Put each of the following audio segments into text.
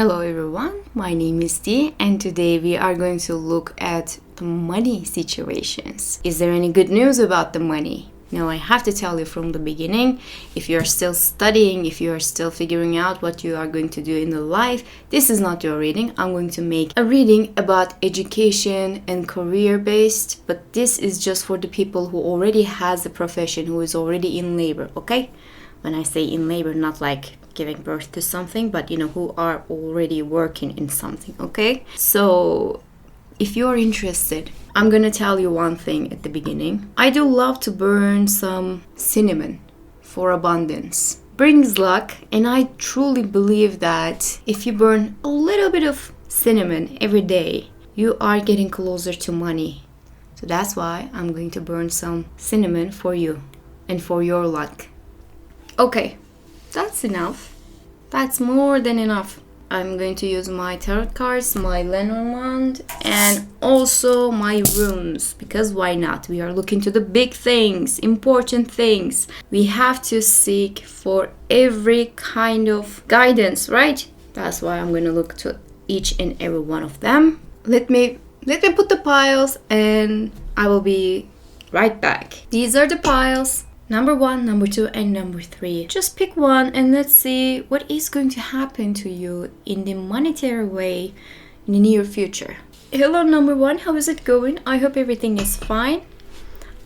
Hello everyone, my name is Dee and today we are going to look at the money situations. Is there any good news about the money? Now I have to tell you from the beginning, if you are still studying, if you are still figuring out what you are going to do in the life, this is not your reading. I'm going to make a reading about education and career based, but this is just for the people who already has a profession, who is already in labor, okay? When I say in labor, not like giving birth to something, but who are already working in something, okay? So if you're interested, I'm gonna tell you one thing at the beginning. I do love to burn some cinnamon for abundance. Brings luck, and I truly believe that if you burn a little bit of cinnamon every day, you are getting closer to money. So that's why I'm going to burn some cinnamon for you and for your luck. Okay, that's enough. That's more than enough. I'm going to use my tarot cards, my Lenormand, and also my runes, because why not? We are looking to the big things, important things. We have to seek for every kind of guidance, right? That's why I'm going to look to each and every one of them. Let me put the piles and I will be right back. These are the piles. Number 1, number 2, and number 3. Just pick one and let's see what is going to happen to you in the monetary way in the near future. Hello, number 1. How is it going? I hope everything is fine.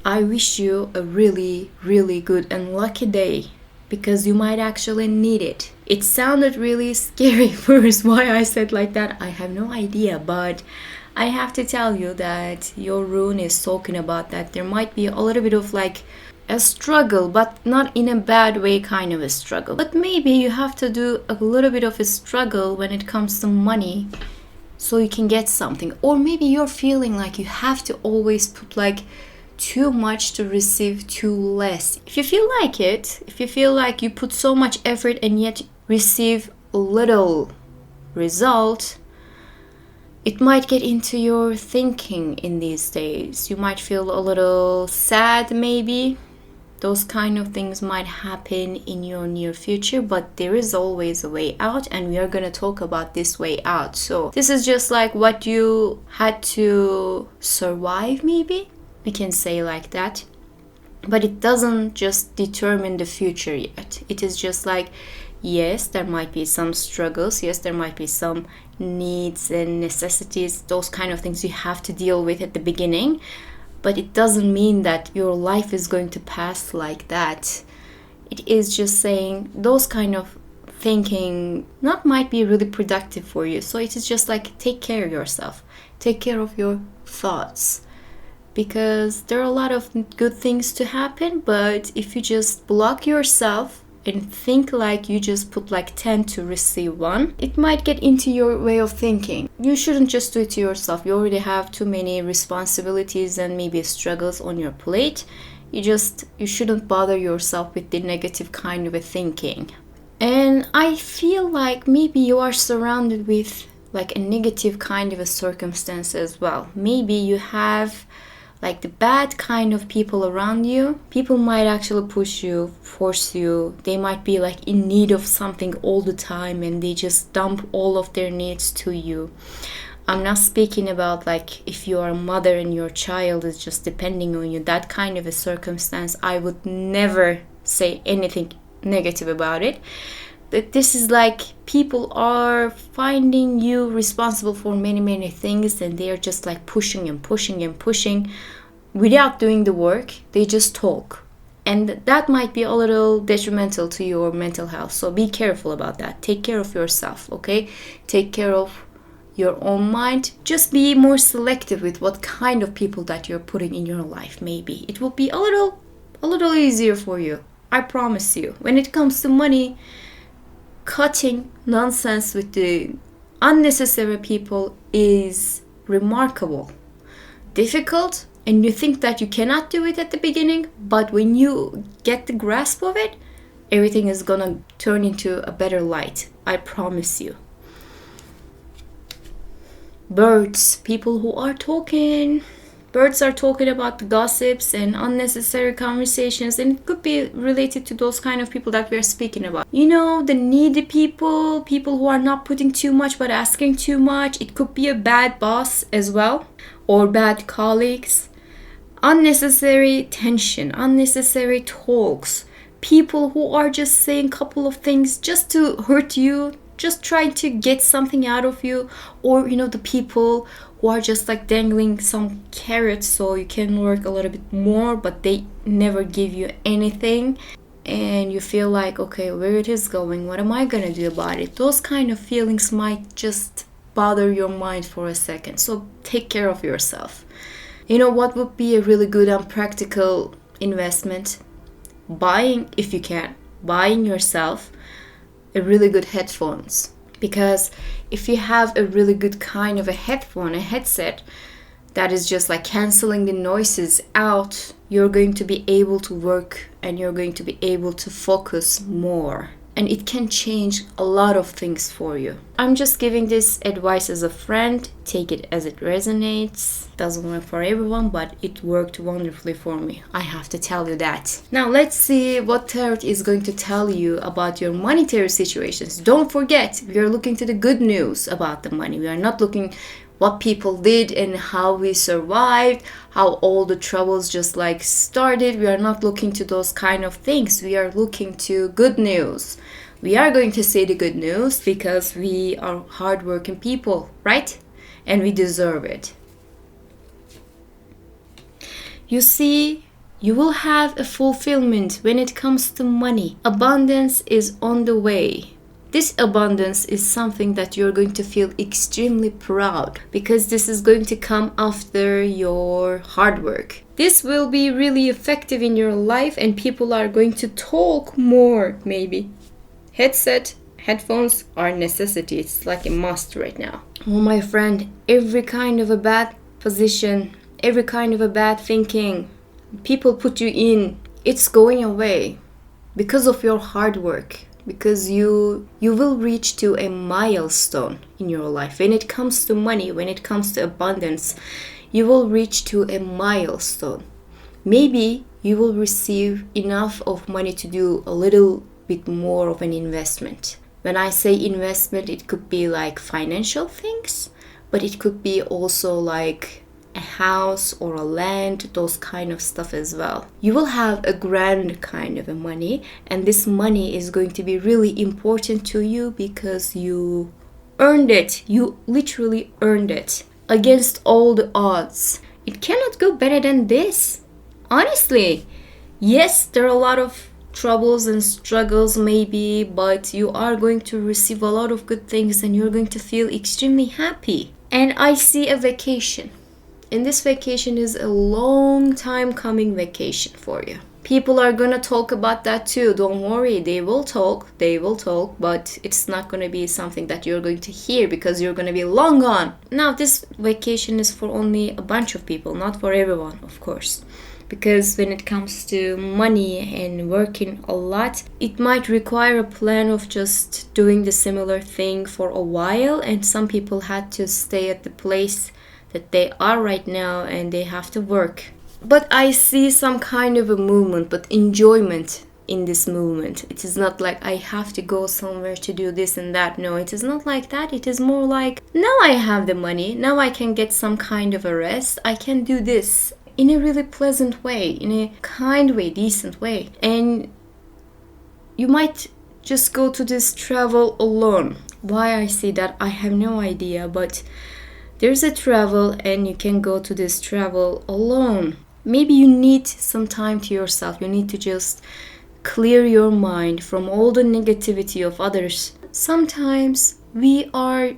I wish you a really, really good and lucky day because you might actually need it. It sounded really scary first. Why I said like that, I have no idea, but I have to tell you that your rune is talking about that there might be a little bit of like a struggle, but not in a bad way kind of a struggle. But maybe you have to do a little bit of a struggle when it comes to money so you can get something. Or maybe you're feeling like you have to always put like too much to receive too less. If you feel like it, if you feel like you put so much effort and yet receive little result, it might get into your thinking in these days. You might feel a little sad maybe. Those kind of things might happen in your near future, but there is always a way out, and we are going to talk about this way out. So this is just like what you had to survive, maybe we can say like that, but it doesn't just determine the future yet. It is just like, yes, there might be some struggles, yes, there might be some needs and necessities, those kind of things you have to deal with at the beginning. But it doesn't mean that your life is going to pass like that. It is just saying those kind of thinking not might be really productive for you. So it is just like take care of yourself. Take care of your thoughts. Because there are a lot of good things to happen, but if you just block yourself and think like you just put like 10 to receive 1, it might get into your way of thinking. You shouldn't just do it to yourself. You already have too many responsibilities and maybe struggles on your plate. You shouldn't bother yourself with the negative kind of a thinking. And I feel like maybe you are surrounded with like a negative kind of a circumstance as well. Maybe you have like the bad kind of people around you. People might actually push you, force you. They might be like in need of something all the time and they just dump all of their needs to you. I'm not speaking about like if you are a mother and your child is just depending on you. That kind of a circumstance, I would never say anything negative about it. But this is like people are finding you responsible for many, many things and they are just like pushing and pushing and pushing without doing the work. They just talk. And that might be a little detrimental to your mental health. So be careful about that. Take care of yourself, okay? Take care of your own mind. Just be more selective with what kind of people that you're putting in your life, maybe. It will be a little easier for you. I promise you. When it comes to money, cutting nonsense with the unnecessary people is remarkable. Difficult, and you think that you cannot do it at the beginning, but when you get the grasp of it, everything is gonna turn into a better light. I promise you. Birds, people who are talking. Birds are talking about the gossips and unnecessary conversations, and it could be related to those kind of people that we are speaking about. You know, the needy people, people who are not putting too much but asking too much. It could be a bad boss as well, or bad colleagues. Unnecessary tension, unnecessary talks, people who are just saying a couple of things just to hurt you, just trying to get something out of you, or you know, the people who are just like dangling some carrots so you can work a little bit more, but they never give you anything, and you feel like, okay, where it is going, what am I gonna do about it? Those kind of feelings might just bother your mind for a second, so take care of yourself. You know what would be a really good and practical investment? Buying, if you can, buying yourself a really good headphones. Because if you have a really good kind of a headphone, a headset that is just like canceling the noises out, you're going to be able to work and you're going to be able to focus more. And it can change a lot of things for you. I'm just giving this advice as a friend. Take it as it resonates. Doesn't work for everyone, but it worked wonderfully for me. I have to tell you that. Now let's see what Tarot is going to tell you about your monetary situations. Don't forget, we are looking to the good news about the money. We are not looking what people did and how we survived, how all the troubles just like started. We are not looking to those kind of things. We are looking to good news. We are going to say the good news because we are hardworking people, right? And we deserve it. You see, you will have a fulfillment when it comes to money. Abundance is on the way. This abundance is something that you're going to feel extremely proud, because this is going to come after your hard work. This will be really effective in your life and people are going to talk more, maybe. Headphones are a necessity. It's like a must right now. Oh, my friend, every kind of a bad position, every kind of a bad thinking people put you in, it's going away because of your hard work. Because you will reach to a milestone in your life. When it comes to money, when it comes to abundance, you will reach to a milestone. Maybe you will receive enough of money to do a little bit more of an investment. When I say investment, it could be like financial things, but it could be also like a house or a land, those kind of stuff as well. You will have a grand kind of a money, and this money is going to be really important to you because you earned it. You literally earned it against all the odds. It cannot go better than this. Honestly, yes, there are a lot of troubles and struggles maybe, but you are going to receive a lot of good things and you're going to feel extremely happy. And I see a vacation. And this vacation is a long time coming vacation for you. People are gonna talk about that too. Don't worry, they will talk, but it's not gonna be something that you're going to hear because you're gonna be long gone. Now, this vacation is for only a bunch of people, not for everyone, of course. Because when it comes to money and working a lot, it might require a plan of just doing the similar thing for a while, and some people had to stay at the place that they are right now and they have to work. But I see some kind of a movement, but enjoyment in this movement. It is not like I have to go somewhere to do this and that. No, it is not like that. It is more like, now I have the money, now I can get some kind of a rest. I can do this in a really pleasant way, in a kind way, decent way. And you might just go to this travel alone. Why I see that, I have no idea, but there's a travel and you can go to this travel alone. Maybe you need some time to yourself. You need to just clear your mind from all the negativity of others. Sometimes we are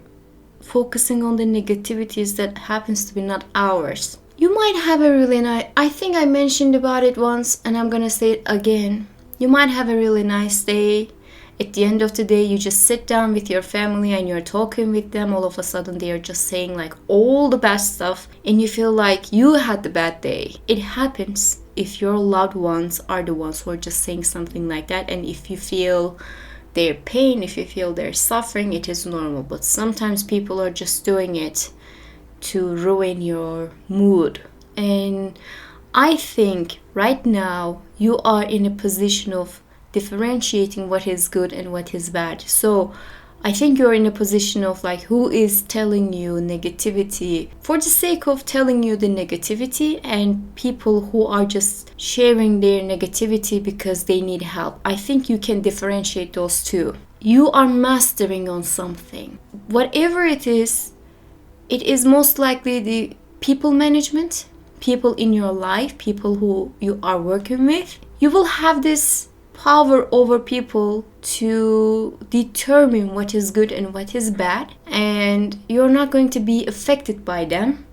focusing on the negativities that happens to be not ours. You might have a really nice, I think I mentioned about it once and I'm gonna say it again. You might have a really nice day. At the end of the day, you just sit down with your family and you're talking with them. All of a sudden, they are just saying like all the bad stuff and you feel like you had the bad day. It happens if your loved ones are the ones who are just saying something like that. And if you feel their pain, if you feel their suffering, it is normal. But sometimes people are just doing it to ruin your mood And I think right now you are in a position of differentiating what is good and what is bad. So I think you're in a position of like, who is telling you negativity for the sake of telling you the negativity, and people who are just sharing their negativity because they need help. I think you can differentiate those two. You are mastering on something. Whatever it is most likely the people management, people in your life, people who you are working with. You will have this power over people to determine what is good and what is bad, and you're not going to be affected by them.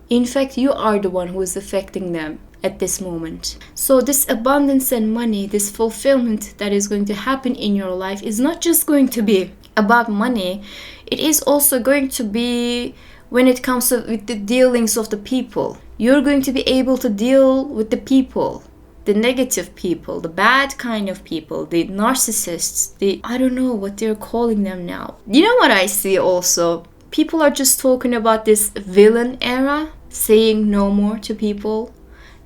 In fact, you are the one who is affecting them at this moment. So this abundance and money, this fulfillment that is going to happen in your life is not just going to be about money. It is also going to be when it comes to with the dealings of the people. You're going to be able to deal with the people, the negative people, the bad kind of people, the narcissists, I don't know what they're calling them now. You know what I see also? People are just talking about this villain era, saying no more to people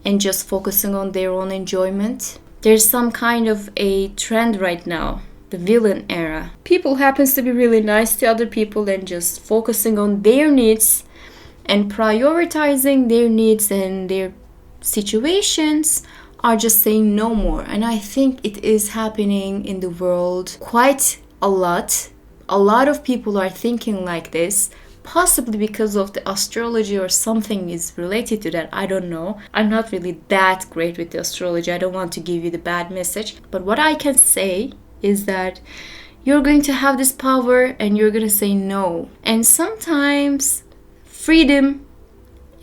and just focusing on their own enjoyment. There's some kind of a trend right now, the villain era. People happens to be really nice to other people and just focusing on their needs and prioritizing their needs and their situations, are just saying no more. And I think it is happening in the world quite a lot. A lot of people are thinking like this, possibly because of the astrology or something is related to that. I don't know. I'm not really that great with the astrology. I don't want to give you the bad message. But what I can say is that you're going to have this power and you're going to say no. And sometimes freedom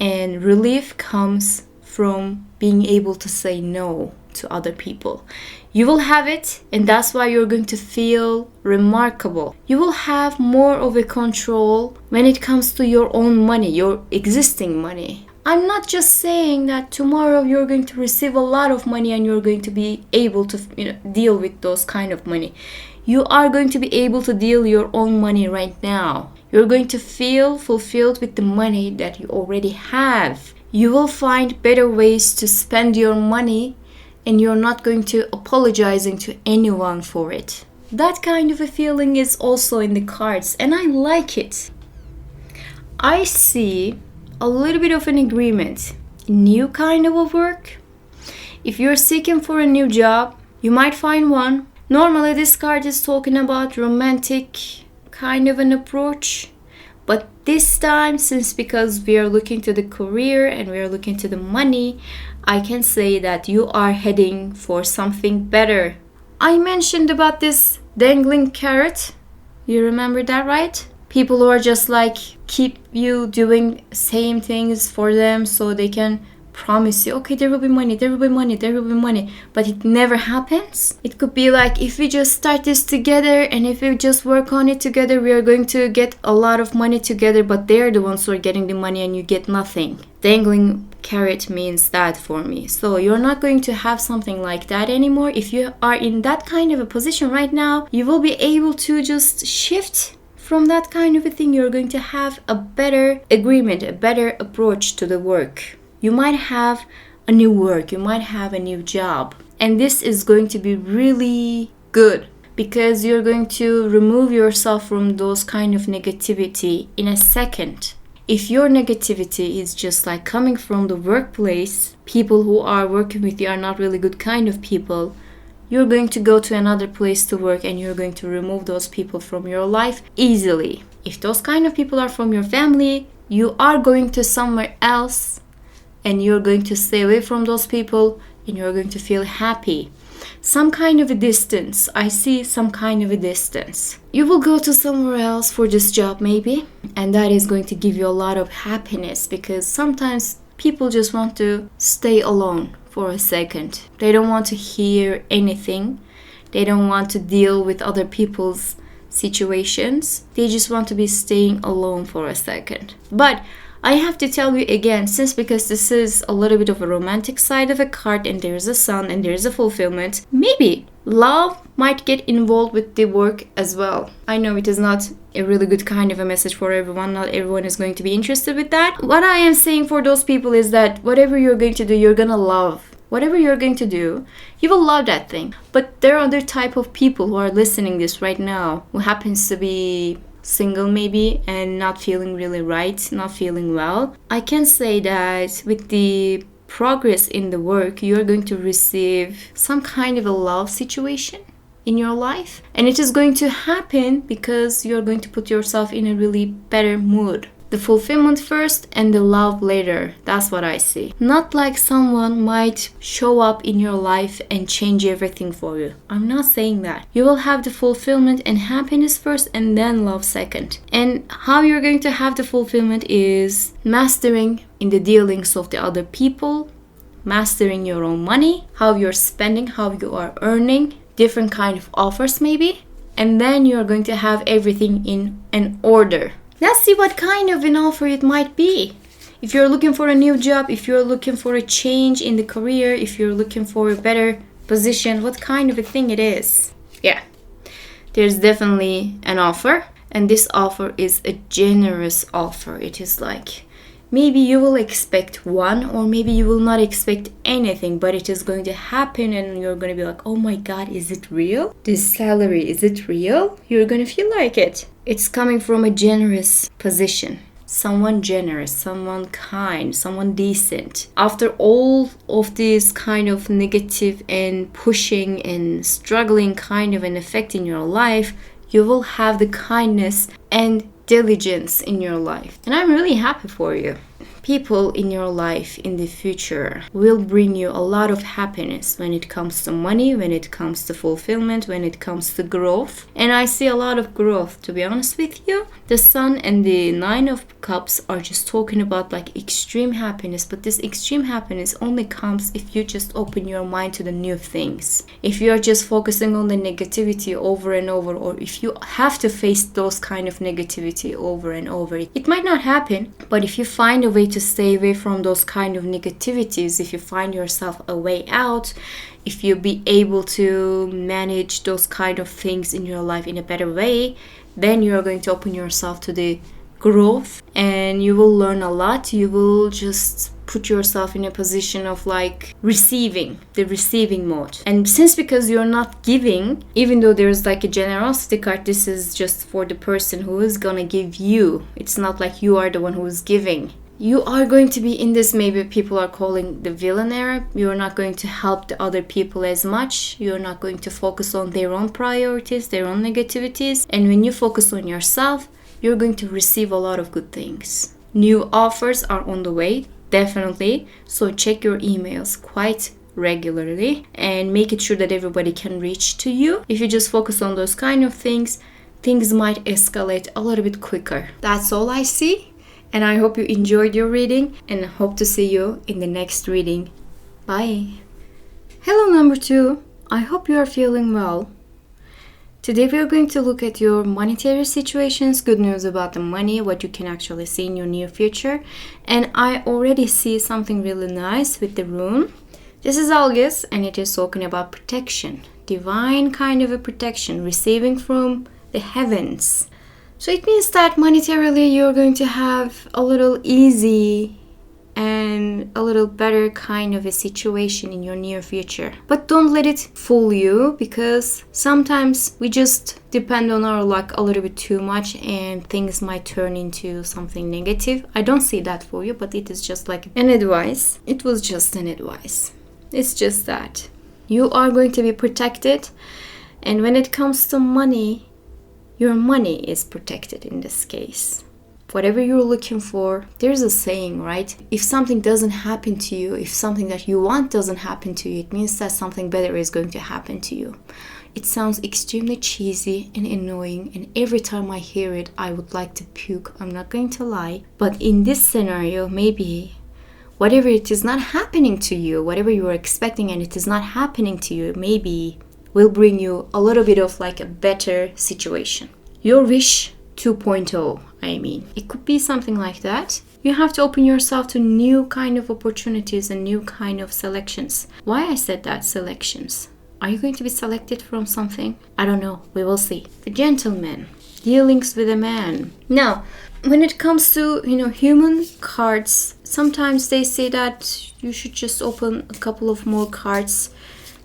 and relief comes from being able to say no to other people. You will have it, and that's why you're going to feel remarkable. You will have more of a control when it comes to your own money, your existing money. I'm not just saying that tomorrow you're going to receive a lot of money and you're going to be able to deal with those kind of money. You are going to be able to deal your own money right now. You're going to feel fulfilled with the money that you already have. You will find better ways to spend your money, and you're not going to apologizing to anyone for it. That kind of a feeling is also in the cards, and I like it. I see a little bit of an agreement, new kind of a work. If you're seeking for a new job, you might find one. Normally this card is talking about romantic kind of an approach. But this time, because we are looking to the career and we are looking to the money, I can say that you are heading for something better. I mentioned about this dangling carrot. You remember that, right? People who are just like keep you doing same things for them so they can promise you, okay, there will be money, there will be money, there will be money, but it never happens. It could be like, if we just start this together and if we just work on it together, we are going to get a lot of money together, but they're the ones who are getting the money and you get nothing. Dangling carrot means that for me. So you're not going to have something like that anymore. If you are in that kind of a position right now, you will be able to just shift from that kind of a thing. You're going to have a better agreement, a better approach to the work. You might have a new work, you might have a new job. And this is going to be really good because you're going to remove yourself from those kind of negativity in a second. If your negativity is just like coming from the workplace, people who are working with you are not really good kind of people, you're going to go to another place to work and you're going to remove those people from your life easily. If those kind of people are from your family, you are going to somewhere else and you're going to stay away from those people and you're going to feel happy. Some kind of a distance. I see some kind of a distance. You will go to somewhere else for this job maybe, and that is going to give you a lot of happiness because sometimes people just want to stay alone for a second. They don't want to hear anything. They don't want to deal with other people's situations. They just want to be staying alone for a second. But I have to tell you again, because this is a little bit of a romantic side of a card and there's a sun and there's a fulfillment, maybe love might get involved with the work as well. I know it is not a really good kind of a message for everyone. Not everyone is going to be interested with that. What I am saying for those people is that whatever you're going to do, you're gonna love. Whatever you're going to do, you will love that thing. But there are other type of people who are listening this right now who happens to be single maybe and not feeling really right, not feeling well. I can say that with the progress in the work, you're going to receive some kind of a love situation in your life, and it is going to happen because you're going to put yourself in a really better mood. The fulfillment first and the love later. That's what I see. Not like someone might show up in your life and change everything for you. I'm not saying that. You will have the fulfillment and happiness first and then love second. And how you're going to have the fulfillment is mastering in the dealings of the other people, mastering your own money, how you're spending, how you are earning, different kind of offers maybe. And then you're going to have everything in an order. Let's see what kind of an offer it might be. If you're looking for a new job, if you're looking for a change in the career, if you're looking for a better position, what kind of a thing it is. Yeah, there's definitely an offer. And this offer is a generous offer. It is like, maybe you will expect one, or maybe you will not expect anything, but it is going to happen and you're going to be like, oh my God, is it real? This salary, is it real? You're going to feel like it. It's coming from a generous position. Someone generous, someone kind, someone decent. After all of this kind of negative and pushing and struggling kind of an effect in your life, you will have the kindness and diligence in your life. And I'm really happy for you. People in your life in the future will bring you a lot of happiness when it comes to money, when it comes to fulfillment, when it comes to growth. And I see a lot of growth, to be honest with you. The Sun and the Nine of Cups are just talking about like extreme happiness, but this extreme happiness only comes if you just open your mind to the new things. If you're just focusing on the negativity over and over, or if you have to face those kind of negativity over and over, it might not happen. But if you find a way to stay away from those kind of negativities, if you find yourself a way out, if you be able to manage those kind of things in your life in a better way, then you're going to open yourself to the growth and you will learn a lot. You will just put yourself in a position of like receiving, the receiving mode. And since because you're not giving, even though there's like a generosity card, this is just for the person who is gonna give you. It's not like you are the one who is giving. You are going to be in this, maybe people are calling the villain era. You're not going to help the other people as much. You're not going to focus on their own priorities, their own negativities. And when you focus on yourself, you're going to receive a lot of good things. New offers are on the way, definitely. So check your emails quite regularly and make it sure that everybody can reach to you. If you just focus on those kind of things, things might escalate a little bit quicker. That's all I see. And I hope you enjoyed your reading and hope to see you in the next reading. Bye. Hello number 2. I hope you are feeling well. Today we are going to look at your monetary situations, good news about the money, what you can actually see in your near future. And I already see something really nice with the rune. This is August and it is talking about protection. Divine kind of a protection, receiving from the heavens. So it means that monetarily you're going to have a little easy and a little better kind of a situation in your near future. But don't let it fool you, because sometimes we just depend on our luck a little bit too much and things might turn into something negative. I don't see that for you, but it is just like an advice. It was just an advice. It's just that you are going to be protected, and when it comes to money, your money is protected in this case. Whatever you're looking for, there's a saying, right? If something doesn't happen to you, if something that you want doesn't happen to you, it means that something better is going to happen to you. It sounds extremely cheesy and annoying, and every time I hear it, I would like to puke. I'm not going to lie. But in this scenario, maybe whatever it is not happening to you, whatever you were expecting and it is not happening to you, maybe will bring you a little bit of like a better situation. Your wish 2.0, I mean. It could be something like that. You have to open yourself to new kind of opportunities and new kind of selections. Why I said that, selections? Are you going to be selected from something? I don't know. We will see. The gentleman. Dealings with a man. Now, when it comes to, human cards, sometimes they say that you should just open a couple of more cards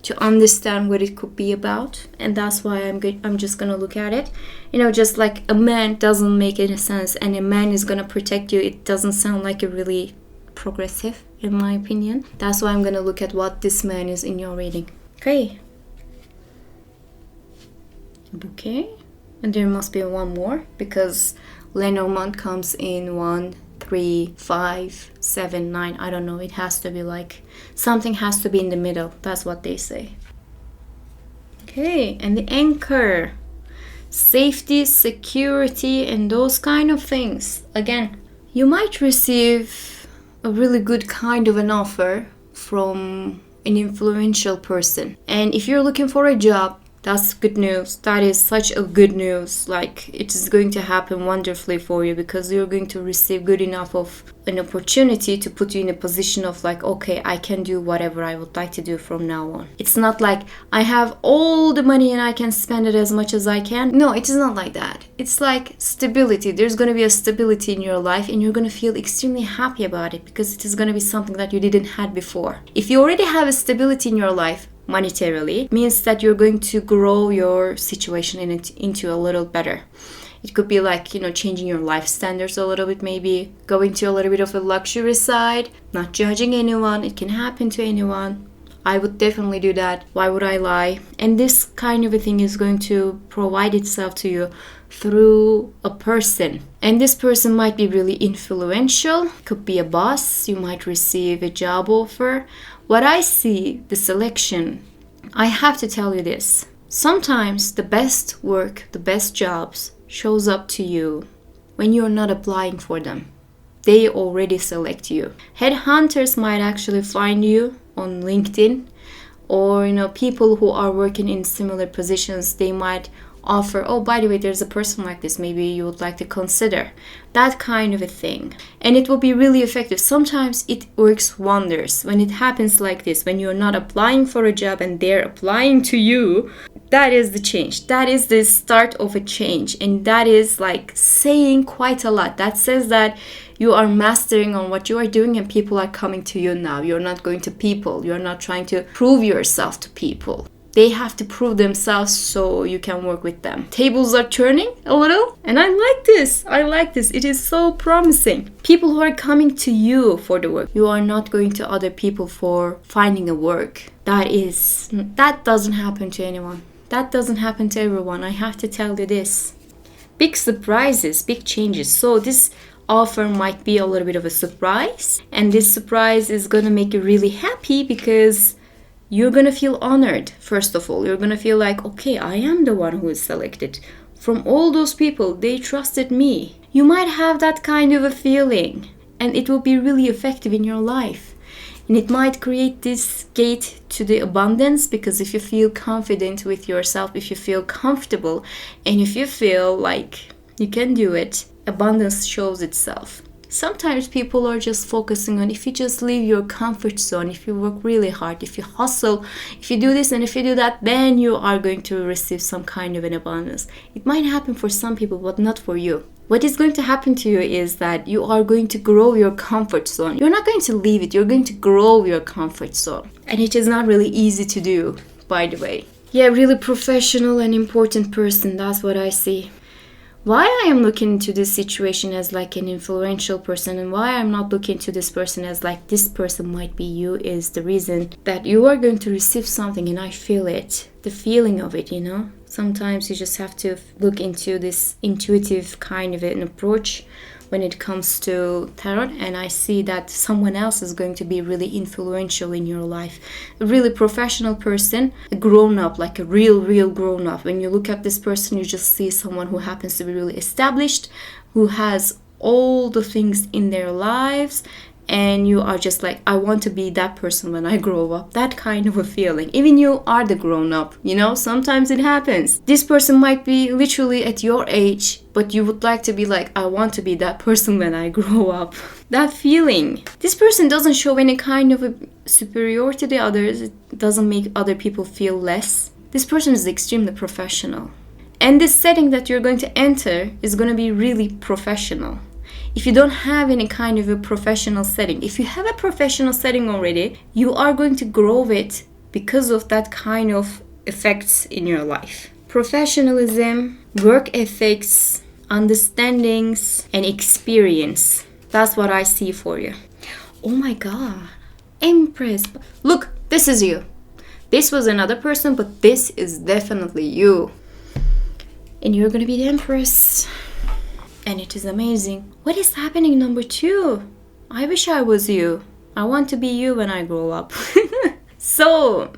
to understand what it could be about. And that's why I'm just gonna look at it. Just like a man doesn't make any sense, and a man is gonna protect you. It doesn't sound like a really progressive, in my opinion. That's why I'm gonna look at what this man is in your reading. Okay. Bouquet. And there must be one more, because Lenormand comes in 1, 3, 5, 7, 9. I don't know. It has to be like something has to be in the middle. That's what they say. Okay, and the anchor. Safety, security, and those kind of things. Again, you might receive a really good kind of an offer from an influential person. And if you're looking for a job, that's good news. That is such a good news. Like, it is going to happen wonderfully for you, because you're going to receive good enough of an opportunity to put you in a position of like, okay, I can do whatever I would like to do from now on. It's not like I have all the money and I can spend it as much as I can. No, it is not like that. It's like stability. There's going to be a stability in your life, and you're going to feel extremely happy about it, because it is going to be something that you didn't have before. If you already have a stability in your life, monetarily, means that you're going to grow your situation into a little better. It could be like, changing your life standards a little bit, maybe going to a little bit of a luxury side, not judging anyone. It can happen to anyone. I would definitely do that. Why would I lie? And this kind of a thing is going to provide itself to you through a person. And this person might be really influential. Could be a boss. You might receive a job offer. What I see, the selection, I have to tell you this. Sometimes the best work, the best jobs shows up to you when you're not applying for them. They already select you. Headhunters might actually find you on LinkedIn, or people who are working in similar positions, they might offer, oh, by the way, there's a person like this, maybe you would like to consider. That kind of a thing. And it will be really effective. Sometimes it works wonders when it happens like this, when you're not applying for a job and they're applying to you. That is the change. That is the start of a change. And that is like saying quite a lot. That says that you are mastering on what you are doing, and people are coming to you now. You're not going to people. You're not trying to prove yourself to people. They have to prove themselves so you can work with them. Tables are turning a little, and I like this. I like this. It is so promising. People who are coming to you for the work. You are not going to other people for finding a work. That doesn't happen to anyone. That doesn't happen to everyone. I have to tell you this. Big surprises, big changes. So this offer might be a little bit of a surprise, and this surprise is gonna make you really happy, because you're gonna feel honored. First of all, you're gonna feel like, okay, I am the one who is selected. From all those people, they trusted me. You might have that kind of a feeling, and it will be really effective in your life. And it might create this gate to the abundance, because if you feel confident with yourself, if you feel comfortable, and if you feel like you can do it, abundance shows itself. Sometimes people are just focusing on, if you just leave your comfort zone, if you work really hard, if you hustle, if you do this and if you do that, then you are going to receive some kind of an abundance. It might happen for some people, but not for you. What is going to happen to you is that you are going to grow your comfort zone. You're not going to leave it, you're going to grow your comfort zone. And it is not really easy to do, by the way. Yeah, really professional and important person, that's what I see. Why I am looking into this situation as like an influential person, and why I'm not looking to this person as like this person might be you, is the reason that you are going to receive something, and I feel it, the feeling of it, Sometimes you just have to look into this intuitive kind of an approach when it comes to tarot, and I see that someone else is going to be really influential in your life. A really professional person, a grown-up, like a real grown-up. When you look at this person, you just see someone who happens to be really established, who has all the things in their lives, and you are just like, I want to be that person when I grow up. That kind of a feeling. Even you are the grown up, sometimes it happens. This person might be literally at your age, but you would like to be like, I want to be that person when I grow up. That feeling. This person doesn't show any kind of a superiority to the others. It doesn't make other people feel less. This person is extremely professional. And this setting that you're going to enter is going to be really professional. If you don't have any kind of a professional setting, if you have a professional setting already, you are going to grow it because of that kind of effects in your life. Professionalism, work ethics, understandings, and experience. That's what I see for you. Oh my God. Empress. Look, this is you. This was another person, but this is definitely you. And you're going to be the Empress. And it is amazing. What is happening, number 2? I wish I was you. I want to be you when I grow up. So,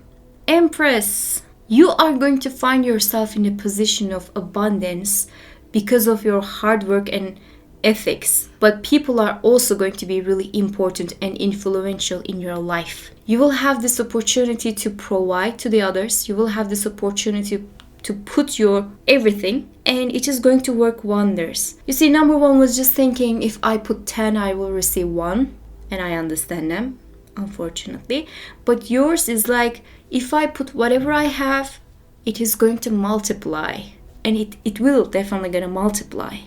Empress, you are going to find yourself in a position of abundance because of your hard work and ethics. But people are also going to be really important and influential in your life. You will have this opportunity to provide to the others. You will have this opportunity to put your everything, and it is going to work wonders. You see, number 1 was just thinking, if I put 10, I will receive 1. And I understand them, unfortunately. But yours is like, if I put whatever I have, it is going to multiply. And it will definitely going to multiply.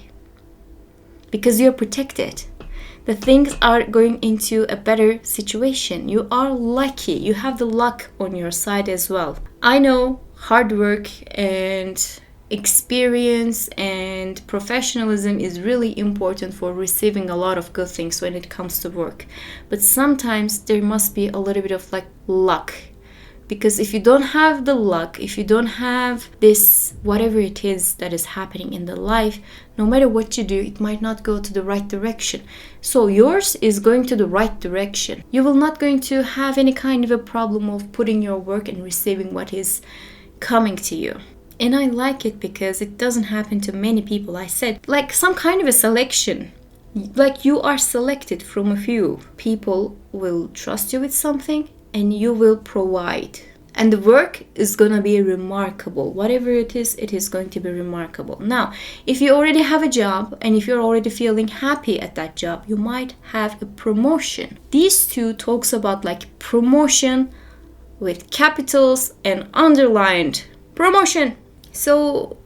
Because you're protected. The things are going into a better situation. You are lucky. You have the luck on your side as well. I know hard work and experience and professionalism is really important for receiving a lot of good things when it comes to work. But sometimes there must be a little bit of like luck. Because if you don't have the luck, if you don't have this, whatever it is that is happening in the life, no matter what you do, it might not go to the right direction. So yours is going to the right direction. You will not going to have any kind of a problem of putting your work and receiving what is coming to you. And I like it because it doesn't happen to many people. I said, like some kind of a selection. Like you are selected from a few. People will trust you with something and you will provide. And the work is going to be remarkable. Whatever it is going to be remarkable. Now, if you already have a job and if you're already feeling happy at that job, you might have a promotion. These 2 talks about like promotion with capitals and underlined promotion. So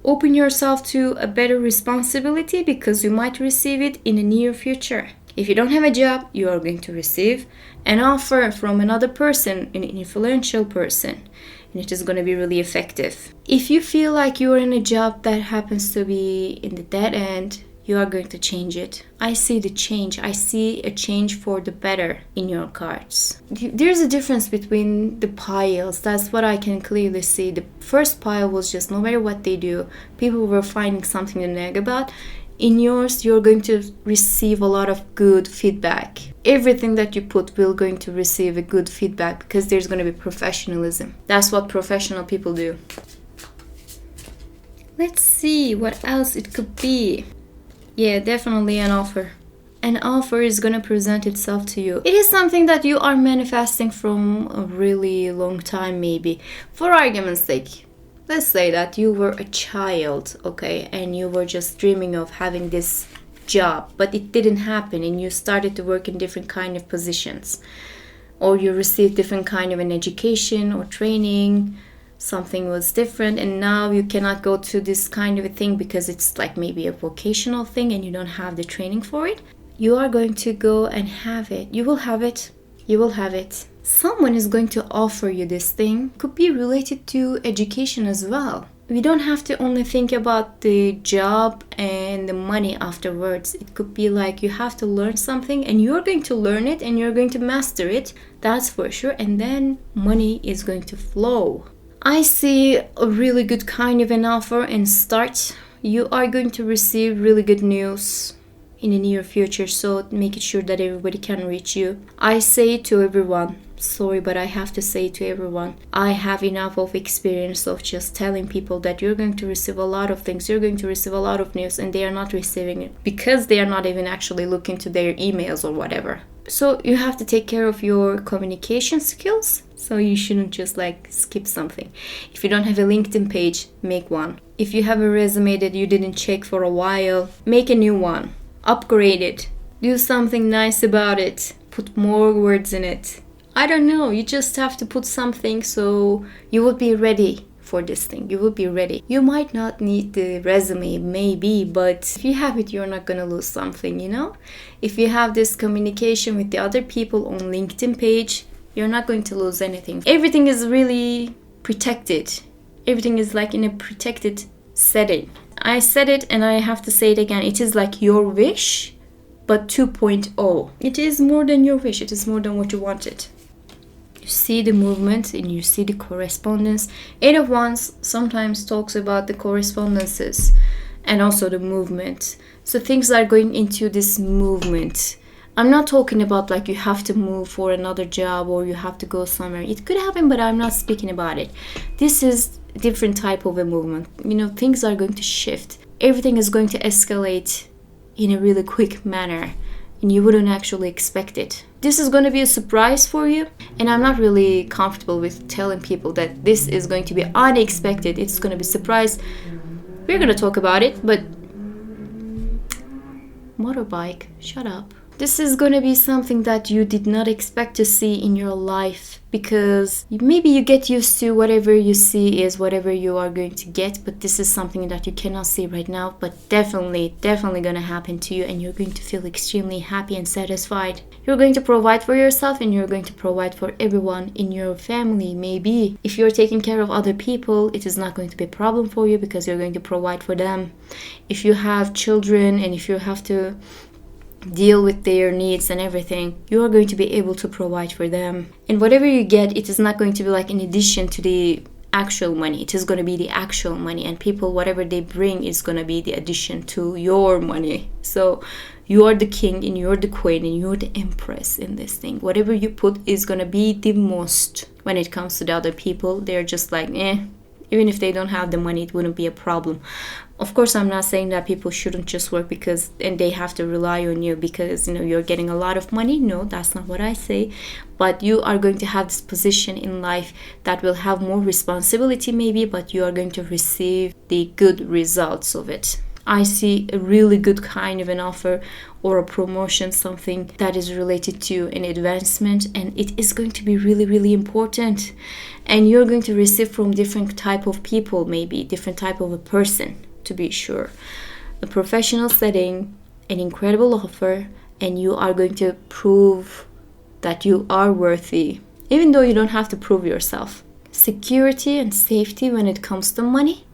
open yourself to a better responsibility because you might receive it in the near future. If you don't have a job, you are going to receive an offer from another person, an influential person, and it is going to be really effective. If you feel like you are in a job that happens to be in the dead end, you are going to change it. I see the change. I see a change for the better in your cards. There's a difference between the piles. That's what I can clearly see. The first pile was just no matter what they do, people were finding something to nag about. In yours, you're going to receive a lot of good feedback. Everything that you put will going to receive a good feedback because there's going to be professionalism. That's what professional people do. Let's see what else it could be. Yeah, definitely an offer. An offer is going to present itself to you. It is something that you are manifesting from a really long time maybe. For argument's sake, let's say that you were a child, okay, and you were just dreaming of having this job, but it didn't happen and you started to work in different kind of positions. Or you received different kind of an education or training. Something was different and now you cannot go to this kind of a thing because it's like maybe a vocational thing and you don't have the training for it. You are going to go and have it. You will have it. You will have it. Someone is going to offer you this thing. Could be related to education as well. We don't have to only think about the job and the money afterwards. It could be like you have to learn something and you're going to learn it and you're going to master it. That's for sure. And then money is going to flow. I see a really good kind of an offer and start. You are going to receive really good news in the near future, so make it sure that everybody can reach you. I say to everyone, sorry, but I have to say to everyone, I have enough of experience of just telling people that you're going to receive a lot of things, you're going to receive a lot of news, and they are not receiving it because they are not even actually looking to their emails or whatever. So you have to take care of your communication skills. So you shouldn't just like skip something. If you don't have a LinkedIn page, make one. If you have a resume that you didn't check for a while, make a new one. Upgrade it. Do something nice about it. Put more words in it. I don't know. You just have to put something so you will be ready for this thing. You will be ready. You might not need the resume, maybe, but if you have it, you're not gonna lose something, you know? If you have this communication with the other people on LinkedIn page, you're not going to lose anything. Everything is really protected. Everything is like in a protected setting. I said it and I have to say it again. It is like your wish, but 2.0. It is more than your wish. It is more than what you wanted. You see the movement and you see the correspondence. Eight of Wands sometimes talks about the correspondences and also the movement. So things are going into this movement. I'm not talking about like you have to move for another job or you have to go somewhere. It could happen, but I'm not speaking about it. This is a different type of a movement. You know, things are going to shift. Everything is going to escalate in a really quick manner and you wouldn't actually expect it. This is going to be a surprise for you, and I'm not really comfortable with telling people that this is going to be unexpected. It's going to be a surprise. We're going to talk about it, but motorbike, shut up. This is going to be something that you did not expect to see in your life, because maybe you get used to whatever you see is whatever you are going to get, but this is something that you cannot see right now, but definitely going to happen to you, and you're going to feel extremely happy and satisfied. You're going to provide for yourself and you're going to provide for everyone in your family. Maybe if you're taking care of other people, it is not going to be a problem for you because you're going to provide for them. If you have children and if you have to deal with their needs and everything, you are going to be able to provide for them. And whatever you get, it is not going to be like in addition to the actual money. It is going to be the actual money, and people, whatever they bring is going to be the addition to your money. So you are the king and you're the queen and you're the empress in this thing. Whatever you put is going to be the most. When it comes to the other people, they're just like even if they don't have the money, it wouldn't be a problem. Of course, I'm not saying that people shouldn't just work and they have to rely on you because, you know, you're getting a lot of money. No, that's not what I say. But you are going to have this position in life that will have more responsibility maybe, but you are going to receive the good results of it. I see a really good kind of an offer or a promotion, something that is related to an advancement, and it is going to be really, really important. And you're going to receive from different type of people, maybe different type of a person, to be sure. A professional setting, an incredible offer, and you are going to prove that you are worthy, even though you don't have to prove yourself. Security and safety when it comes to money.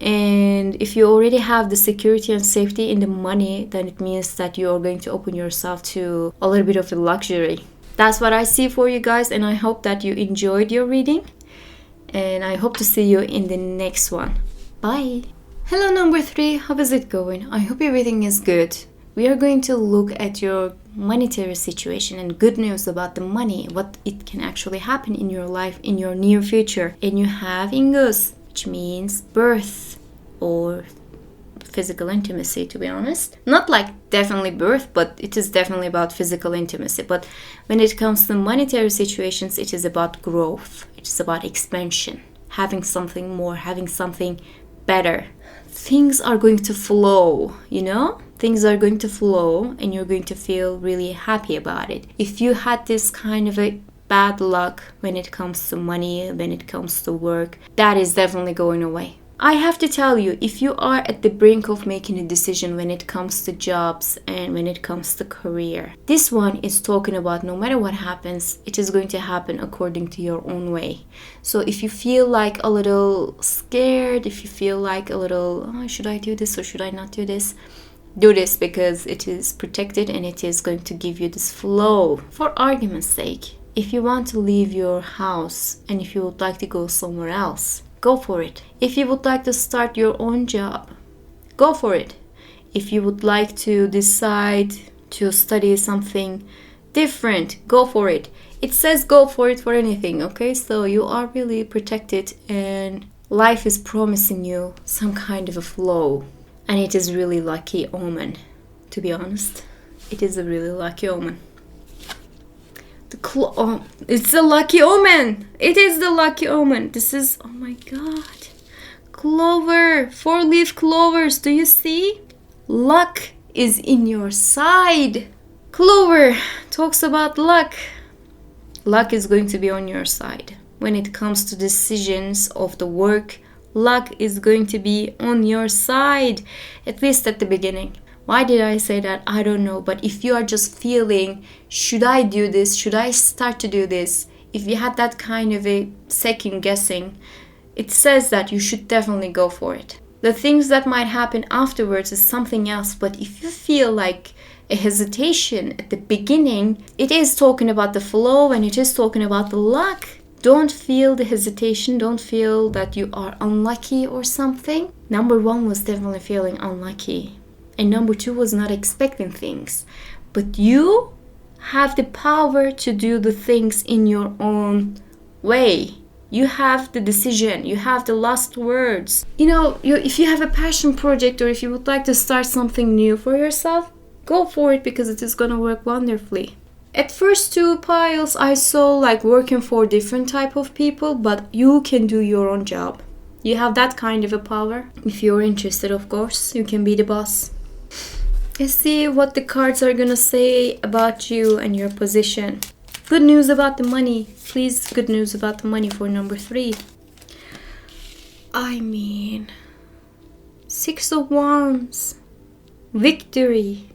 And if you already have the security and safety in the money, then it means that you are going to open yourself to a little bit of the luxury. That's what I see for you guys, and I hope that you enjoyed your reading. And I hope to see you in the next one. Bye! Hello number 3, how is it going? I hope everything is good. We are going to look at your monetary situation and good news about the money, what it can actually happen in your life in your near future. And you have Ingus, which means birth or physical intimacy, to be honest. Not like definitely birth, but it is definitely about physical intimacy. But when it comes to monetary situations, it is about growth. It is about expansion, having something more, having something better. Things are going to flow, you know? Things are going to flow and you're going to feel really happy about it. If you had this kind of a bad luck when it comes to money, when it comes to work, that is definitely going away. I have to tell you, if you are at the brink of making a decision when it comes to jobs and when it comes to career, this one is talking about no matter what happens, it is going to happen according to your own way. So if you feel like a little scared, if you feel like a little, should I do this or should I not do this? Do this because it is protected and it is going to give you this flow. For argument's sake, if you want to leave your house and if you would like to go somewhere else, go for it. If you would like to start your own job, go for it. If you would like to decide to study something different, go for it. It says go for it for anything, okay? So you are really protected and life is promising you some kind of a flow. And it is really lucky omen, to be honest. It is a really lucky omen. It's the lucky omen. It is the lucky omen. This is, oh my god. Clover, 4-leaf clovers. Do you see? Luck is in your side. Clover talks about luck. Luck is going to be on your side. When it comes to decisions of the work, luck is going to be on your side, at least at the beginning. Why did I say that? I don't know. But if you are just feeling, should I do this? Should I start to do this? If you had that kind of a second guessing, it says that you should definitely go for it. The things that might happen afterwards is something else. But if you feel like a hesitation at the beginning, it is talking about the flow and it is talking about the luck. Don't feel the hesitation. Don't feel that you are unlucky or something. Number 1 was definitely feeling unlucky. And number 2 was not expecting things. But you have the power to do the things in your own way. You have the decision. You have the last words. If you have a passion project or if you would like to start something new for yourself, go for it because it is going to work wonderfully. At first 2 piles, I saw like working for different type of people, but you can do your own job. You have that kind of a power. If you're interested, of course, you can be the boss. Let's see what the cards are gonna say about you and your position. Good news about the money. Please, good news about the money for number 3. 6 of Wands. Victory.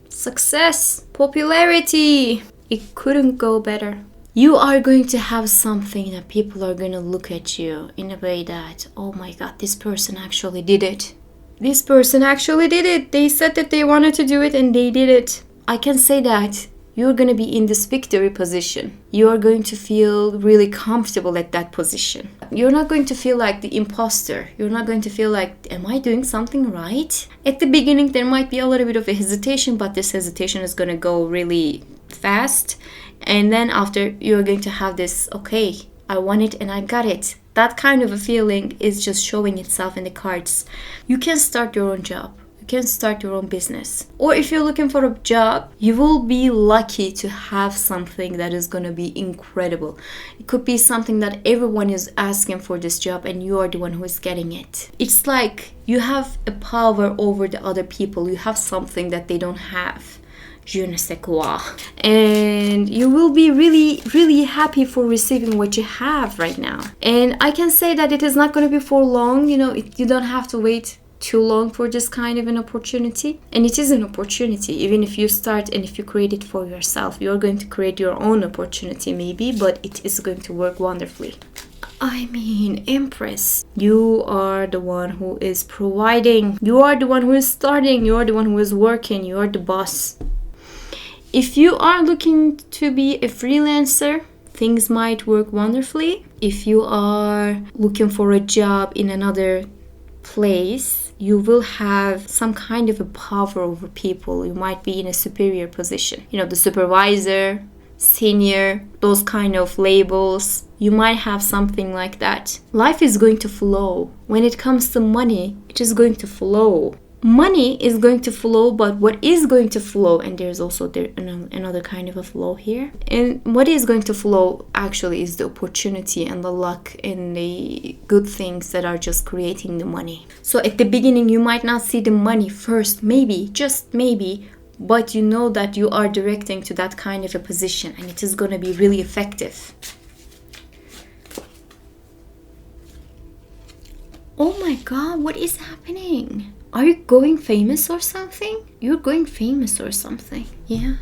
Success. Popularity. It couldn't go better. You are going to have something that people are going to look at you in a way that, oh my god, this person actually did it. This person actually did it. They said that they wanted to do it and they did it. I can say that you're going to be in this victory position. You are going to feel really comfortable at that position. You're not going to feel like the imposter. You're not going to feel like, am I doing something right? At the beginning, there might be a little bit of a hesitation, but this hesitation is going to go really fast. And then after, you're going to have this, okay, I want it and I got it. That kind of a feeling is just showing itself in the cards. You can start your own job. You can start your own business. Or if you're looking for a job, you will be lucky to have something that is going to be incredible. It could be something that everyone is asking for this job and you are the one who is getting it. It's like you have a power over the other people. You have something that they don't have. Je ne sais quoi. And you will be really, really happy for receiving what you have right now. And I can say that it is not going to be for long. You don't have to wait too long for this kind of an opportunity. And it is an opportunity. Even if you start and if you create it for yourself, you're going to create your own opportunity maybe, but it is going to work wonderfully. Empress, you are the one who is providing. You are the one who is starting. You are the one who is working. You are the boss. If you are looking to be a freelancer, things might work wonderfully. If you are looking for a job in another place, you will have some kind of a power over people. You might be in a superior position. The supervisor, senior, those kind of labels. You might have something like that. Life is going to flow. When it comes to money, it is going to flow. Money is going to flow, but what is going to flow, and there's also another kind of a flow here, and what is going to flow actually is the opportunity and the luck and the good things that are just creating the money. So at the beginning you might not see the money first, maybe, just maybe, but you know that you are directing to that kind of a position and it is going to be really effective. Oh my god, what is happening? Are you going famous or something? You're going famous or something. Yeah.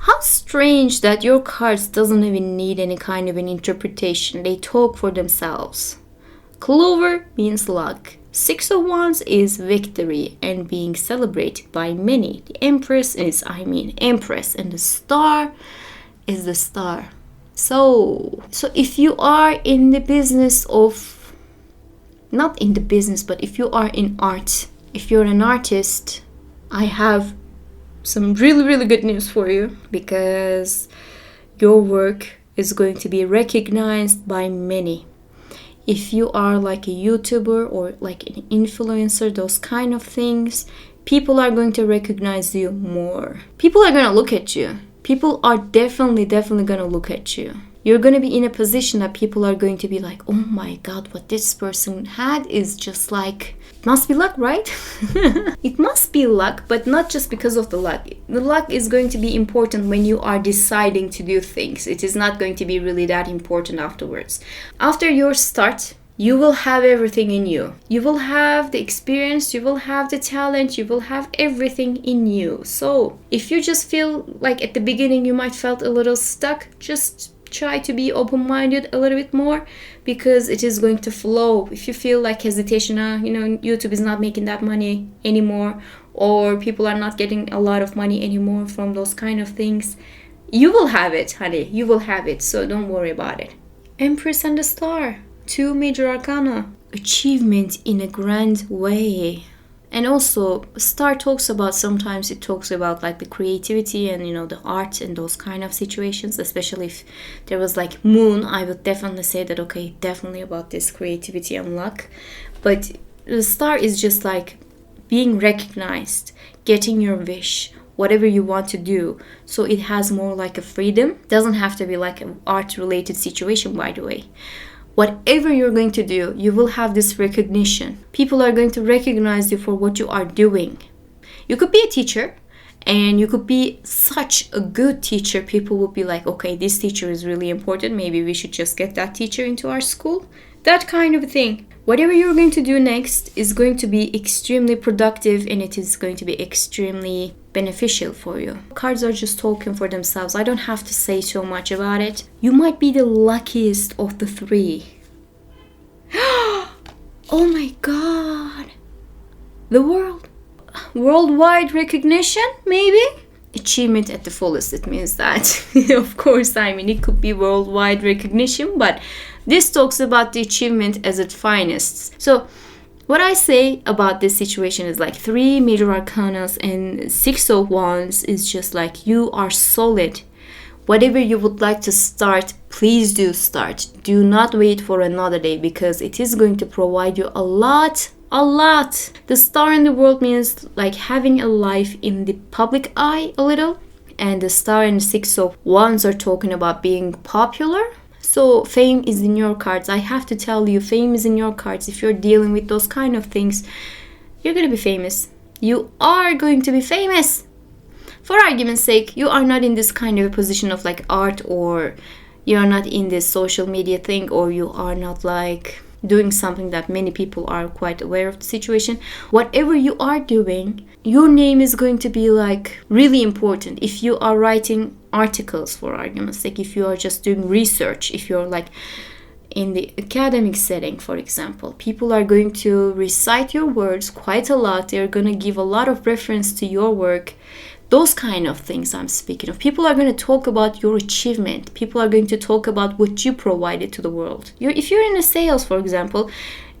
How strange that your cards doesn't even need any kind of an interpretation. They talk for themselves. Clover means luck. 6 of Wands is victory and being celebrated by many. The Empress is, Empress. And the Star is the star. So if you are in the business of, not in the business, but if you are in art, if you're an artist, I have some really, really good news for you, because your work is going to be recognized by many. If you are like a YouTuber or like an influencer, those kind of things, people are going to recognize you more. People are going to look at you. People are definitely gonna look at you. You're gonna be in a position that people are going to be like, oh my god, what this person had is just like, it must be luck, right? It must be luck, but not just because of the luck. The luck is going to be important when you are deciding to do things. It is not going to be really that important afterwards. After your start, you will have everything in you. You will have the experience, you will have the talent, you will have everything in you. So if you just feel like at the beginning you might felt a little stuck, just try to be open-minded a little bit more, because it is going to flow. If you feel like hesitation, YouTube is not making that money anymore, or people are not getting a lot of money anymore from those kind of things, you will have it, honey. You will have it. So don't worry about it. Empress and the Star. 2 major arcana. Achievement in a grand way. And also, Star talks about, sometimes it talks about like the creativity and the art and those kind of situations. Especially if there was like Moon, I would definitely say that, okay, definitely about this creativity and luck. But the Star is just like being recognized, getting your wish, whatever you want to do. So it has more like a freedom. Doesn't have to be like an art related situation, by the way. Whatever you're going to do, you will have this recognition. People are going to recognize you for what you are doing. You could be a teacher, and you could be such a good teacher. People will be like, okay, this teacher is really important. Maybe we should just get that teacher into our school. That kind of thing. Whatever you're going to do next is going to be extremely productive, and it is going to be extremely beneficial for you. Cards are just talking for themselves. I don't have to say so much about it. You might be the luckiest of the 3. Oh my god. The worldwide recognition, maybe? Achievement at the fullest. It means that, of course, it could be worldwide recognition, but this talks about the achievement as its finest. So what I say about this situation is like 3 major arcanas and 6 of wands is just like you are solid. Whatever you would like to start, please do start. Do not wait for another day, because it is going to provide you a lot. The Star in the world means like having a life in the public eye a little. And the Star and 6 of wands are talking about being popular. So fame is in your cards. I have to tell you, fame is in your cards. If you're dealing with those kind of things, you're going to be famous. You are going to be famous. For argument's sake, you are not in this kind of a position of like art, or you are not in this social media thing, or you are not like doing something that many people are quite aware of the situation. Whatever you are doing, your name is going to be like really important. If you are writing articles, for argument's sake, if you are just doing research, if you're like in the academic setting, for example, people are going to recite your words quite a lot. They're going to give a lot of reference to your work. Those kind of things I'm speaking of. People are going to talk about your achievement. People are going to talk about what you provided to the world. If you're in a sales, for example,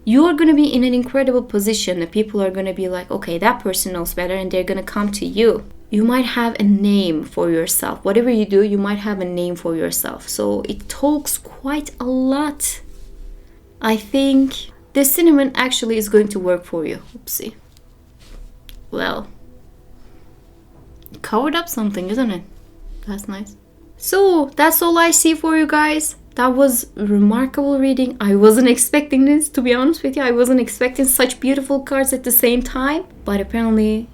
you're going to be in an incredible position that people are going to be like, okay, that person knows better, and they're going to come to you. You might have a name for yourself. Whatever you do, you might have a name for yourself. So it talks quite a lot. I think the cinnamon actually is going to work for you. Oopsie. Well, covered up something, isn't it? That's nice. So that's all I see for you guys. That was a remarkable reading. I wasn't expecting this, to be honest with you. I wasn't expecting such beautiful cards at the same time. But apparently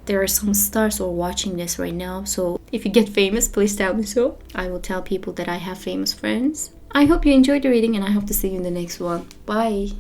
there are some stars who are watching this right now. So if you get famous, please tell me so. I will tell people that I have famous friends. I hope you enjoyed the reading, and I hope to see you in the next one. Bye.